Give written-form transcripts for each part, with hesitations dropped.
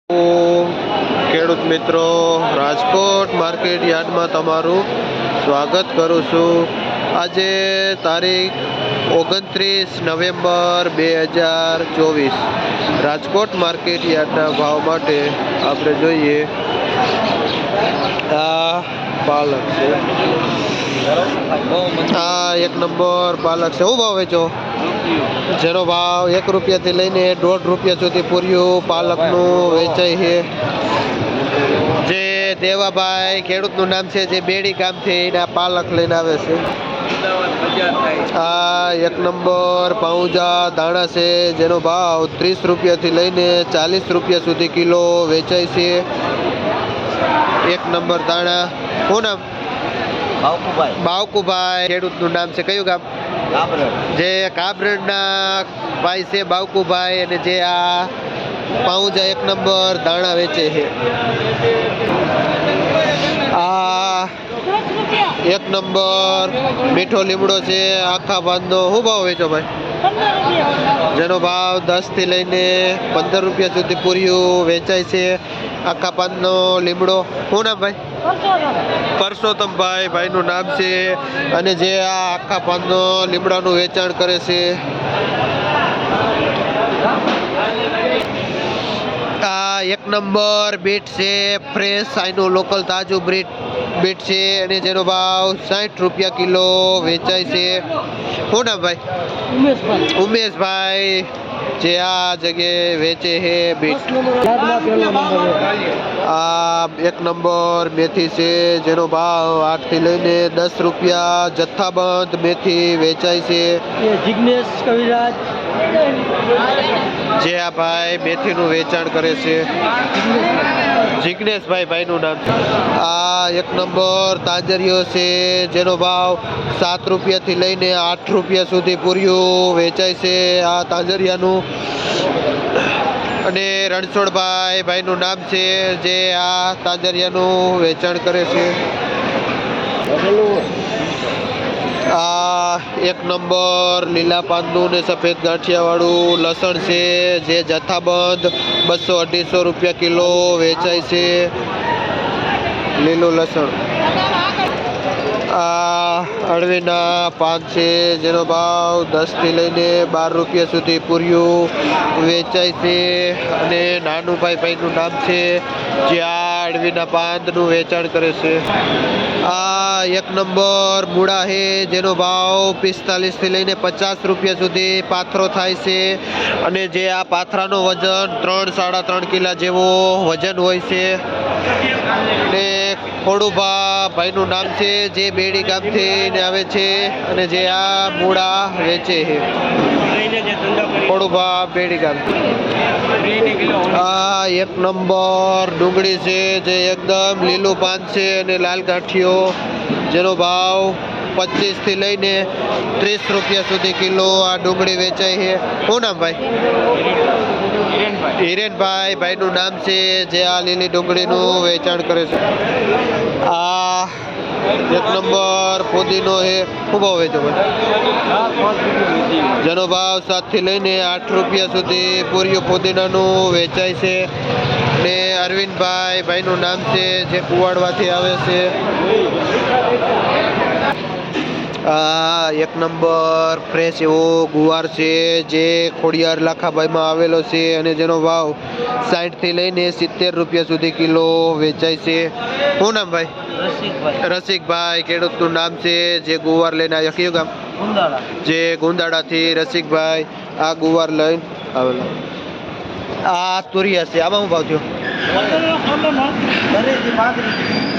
ખેડૂત મિત્રો, રાજકોટ માર્કેટ યાર્ડમાં તમારું સ્વાગત કરું છું। આજે તારીખ 29 નવેમ્બર 2024 રાજકોટ માર્કેટ યાર્ડના ભાવ માટે આપણે જોઈએ। આ પાલક છે, આ 1 નંબર પાલક છે। શું ભાવ વેચો? જેનો ભાવ 1 રૂપિયાથી લઈને 1.5 રૂપિયા સુધી પૂર્યું પાલકનું વેચાય છે। જે દેવાભાઈ ખેડૂતનું નામ છે, જે બેડી ગામથી એના પાલક લઈને આવે છે। આ 1 નંબર પાઉંજા ધાણા છે, જેનો ભાવ 30 રૂપિયાથી લઈને 40 રૂપિયા સુધી કિલો વેચાય છે। 1 નંબર ધાણા। શું નામ? બાવકુભાઈ ખેડૂતનું નામ છે। કયું ગામ? જે કાબરડના ભાઈ છે બાવકુભાઈ, અને જે આ પાઉંજા 1 નંબર દાણા વેચે છે। આ 1 નંબર મીઠો લીમડો છે, આખા પાનનો। શું ભાવ વેચો ભાઈ? જેનો ભાવ 10 થી લઈને 15 રૂપિયા સુધી પૂર્યું વેચાય છે, આખા પાનનો લીમડો। શું નામ ભાઈ? પરસોત્તમભાઈ ભાઈનું નામ છે, અને જે આ આખા પાનનો લીમડાનું વેચાણ કરે છે। આ 1 નંબર બીટ છે, ફ્રેશ આઈનું લોકલ તાજું બીટ છે, અને જેનો ભાવ 60 રૂપિયા કિલો વેચાય છે। શું નામ ભાઈ? ઉમેશભાઈ, જે આ જગ્યાએ વેચે છે બીટ। આ 1 નંબર મેથી છે, જેનો ભાવ 8 થી લઈને 10 રૂપિયા જથ્થાબંધ મેથી વેચાય છે। જિગ્નેશ કવિરાજ, જે આ ભાઈ મેથીનું વેચાણ કરે છે, જિગ્નેશભાઈ ભાઈનું નામ છે। આ 1 નંબર તાંજરીઓ છે, જેનો ભાવ 7 રૂપિયાથી લઈને 8 રૂપિયા સુધી પૂર્યું વેચાય છે, આ તાંજરિયાનું। અને રણછોડભાઈ ભાઈનું નામ છે, જે આ તાંજરિયાનું વેચાણ કરે છે। આ 1 નંબર લીલા પાંદનું ને સફેદ ગાંઠિયાવાળું લસણ છે, જે જથ્થાબંધ 200-250 રૂપિયા કિલો વેચાય છે, લીલું લસણ। આ અળવીના પાન છે, જેનો ભાવ 10 થી લઈને 12 રૂપિયા સુધી પૂર્યું વેચાય છે, અને નાનુભાઈ ભાઈનું નામ છે, જે આ અળવીના પાનનું વેચાણ કરે છે। આ 1 નંબર મૂળા છે, જેનો ભાવ 45 થી લઈને 50 રૂપિયા સુધી પાથરો થાય છે, અને જે આ પાથરાનો વજન 3-3.5 કિલા જેવો વજન હોય છે। ને ખોડુભા ભાઈનું નામ છે, જે બેડી ગામથી આવે છે, અને જે આ મૂળા વેચે છે, ખોડુભા બેડી ગામ। આ 1 નંબર ડુંગળી છે, જે એકદમ લીલું પાન છે અને લાલ ગાંઠિયો, જેનો ભાવ 25 થી લઈને 30 રૂપિયા સુધી કિલો આ ડુંગળી વેચાય છે। શું નામ ભાઈ? હિરેનભાઈ ભાઈનું નામ છે, જે આ લીલી ડુંગળીનું વેચાણ કરે છે। આ 1 નંબર ફુદીનો છે। શું ભાવ વેચો ભાઈ? જેનો ભાવ 7 થી લઈને 8 રૂપિયા સુધી પૂર્યું ફુદીનાનું વેચાય છે, ને અરવિંદભાઈ ભાઈનું નામ છે, જે કુવાડવાથી આવે છે। આ 1 નંબર ફ્રેશ એવો ગુવાર છે, જે ખોડિયાર લાખાભાઈમાં આવેલો છે, અને જેનો ભાવ 60 થી લઈને 70 રૂપિયા સુધી કિલો વેચાય છે। શું નામ ભાઈ? રસિકભાઈ ખેડૂતનું નામ છે, જે ગુવાર લઈને આવ્યા। કયું ગામ? જે ગુંદાળાથી રસિકભાઈ આ ગુવાર લઈને આવેલા। આ તુરિયા છે, આમાં શું ભાવ થયો?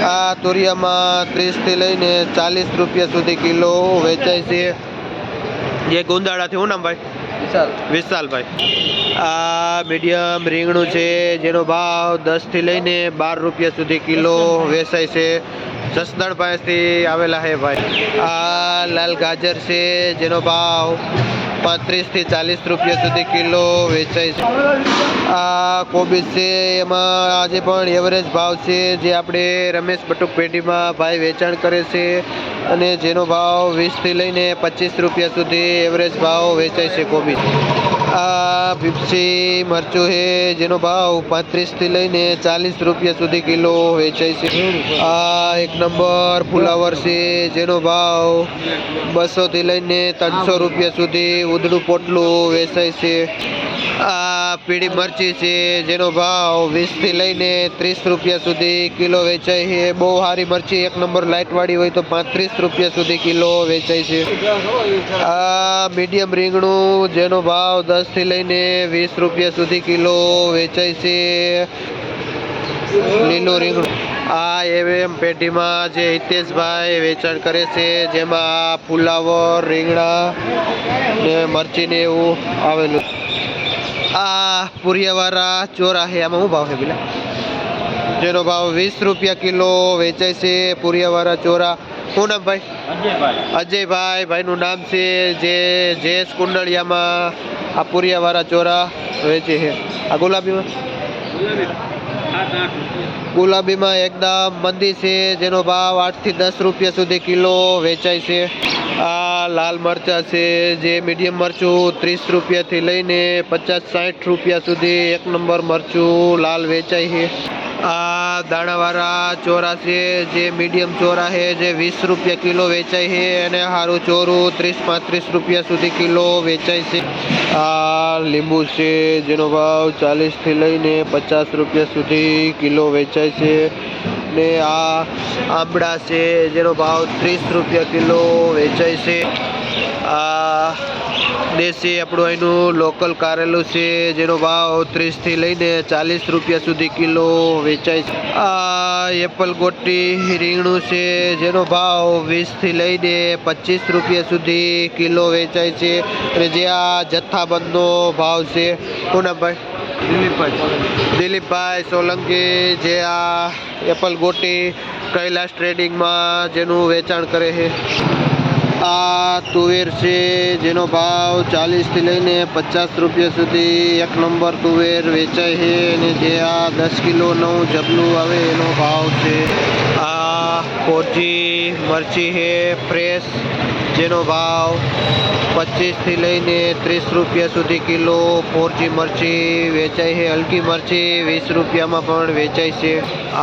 આ તુરિયામાં 30 થી લઈને 40 રૂપિયા સુધી કિલો વેચાય છે, જે ગુંદાળાથી। શું નામ ભાઈ? વિશાલભાઈ। આ મીડિયમ રીંગણું છે, જેનો ભાવ 10 થી લઈને 12 રૂપિયા સુધી કિલો વેચાય છે, જસદણભાઈથી આવેલા છે ભાઈ। આ લાલ ગાજર છે, જેનો ભાવ 35 થી 40 રૂપિયા સુધી કિલો વેચાય છે। આ કોબીજ છે, એમાં આજે પણ એવરેજ ભાવ છે, જે આપણે રમેશ બટુક પેઢીમાં ભાઈ વેચાણ કરે છે, અને જેનો ભાવ 20 થી લઈને 25 રૂપિયા સુધી એવરેજ ભાવ વેચાય છે કોબીજ। આ ભીપસી મરચું છે જેનો ભાવ 35 થી લઈને 40 રૂપિયા સુધી કિલો વેચાય છે. આ એક નંબર ફુલાવર છે જેનો ભાવ 200 થી લઈને 300 રૂપિયા સુધી ઉધડું પોટલું વેચાય છે. આ પીળી મરચી છે જેનો ભાવ 20 થી લઈને 30 રૂપિયા સુધી કિલો વેચાય છે. બહુ સારી મરચી એક નંબર લાઇટ વાળી હોય તો 35 રૂપિયા સુધી કિલો વેચાય છે. આ મીડિયમ રીંગણું જેનો ભાવ 10 થી લઈને 20 રૂપિયા સુધી કિલો વેચાય છે. લીલું રીંગણું આ એમ પેઢીમાં જે હિતેશભાઈ વેચાણ કરે છે જેમાં ફુલાવર રીંગણા ને મરચી ને એવું આવેલું. આ પુરિયાવાળા ચોરા છે આમાં શું ભાવ છે પેલા જેનો ભાવ 20 રૂપિયા કિલો વેચાય છે. પુરિયાવાળા ચોરા શું નામ ભાઈ? અજયભાઈ ભાઈનું નામ છે જે જેસ કુંડળિયામાં આ પુરિયાવાળા ચોરા વેચે છે. આ ગુલાબીમાં એકદમ મંદી છે જેનો ભાવ 8 થી 10 રૂપિયા સુધી કિલો વેચાય છે. આ લાલ મરચા છે જે મીડિયમ મરચું 30 રૂપિયાથી લઈને 50-60 રૂપિયા સુધી એક નંબર મરચું લાલ વેચાય છે. આ દાણાવાળા ચોરા છે જે મીડિયમ ચોરા છે જે 20 રૂપિયા કિલો વેચાય છે અને સારું ચોરું 30-35 રૂપિયા સુધી કિલો વેચાય છે. આ લીંબુ છે જેનો ભાવ 40 થી લઈને 50 રૂપિયા સુધી કિલો વેચાય છે. ને આ આંબળા છે જેનો ભાવ 30 રૂપિયા કિલો વેચાય છે. આ દેશી આપણું અહીંનું લોકલ કારેલું છે જેનો ભાવ 30 થી લઈને 40 રૂપિયા સુધી કિલો વેચાય છે. આ એપલ ગોટી રીંગણું છે જેનો ભાવ 20 થી લઈને 25 રૂપિયા સુધી કિલો વેચાય છે. અને જે આ જથ્થાબંધનો ભાવ છે શું નામ ભાઈ? દિલીપભાઈ સોલંકી જે આ એપલ ગોટી કૈલાસ ટ્રેડિંગમાં જેનું વેચાણ કરે છે. આ તુવેર છે જેનો ભાવ 40 થી લઈને 50 રૂપિયા સુધી એક નંબર તુવેર વેચાય છે. અને જે આ 10 કિલોનું જબલું આવે એનો ભાવ છે. આ કોજી મરચી છે ફ્રેશ જેનો ભાવ 25 થી લઈને 30 રૂપિયા સુધી કિલો ફોરજી મરચી વેચાય છે. હલકી મરચી 20 રૂપિયામાં પણ વેચાય છે.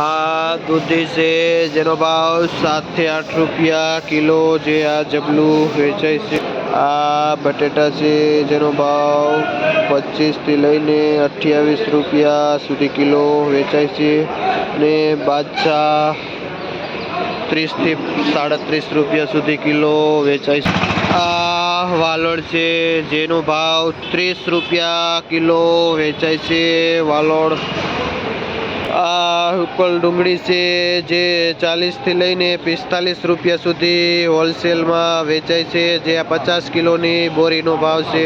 આ દૂધી છે જેનો ભાવ 7 થી 8 રૂપિયા કિલો જે આ જબલું વેચાય છે. આ બટેટા છે જેનો ભાવ 25 થી લઈને 28 રૂપિયા સુધી કિલો વેચાય છે. ને બાદશાહ 30 થી 37 રૂપિયા સુધી કિલો વેચાય છે. આ વાલોડ છે જેનો ભાવ 30 રૂપિયા કિલો વેચાય છે. વાલોડ આ ઉપલ ડુંગળી છે જે 40 થી લઈને 45 રૂપિયા સુધી હોલસેલમાં વેચાય છે. જે આ 50 કિલોની બોરીનો ભાવ છે.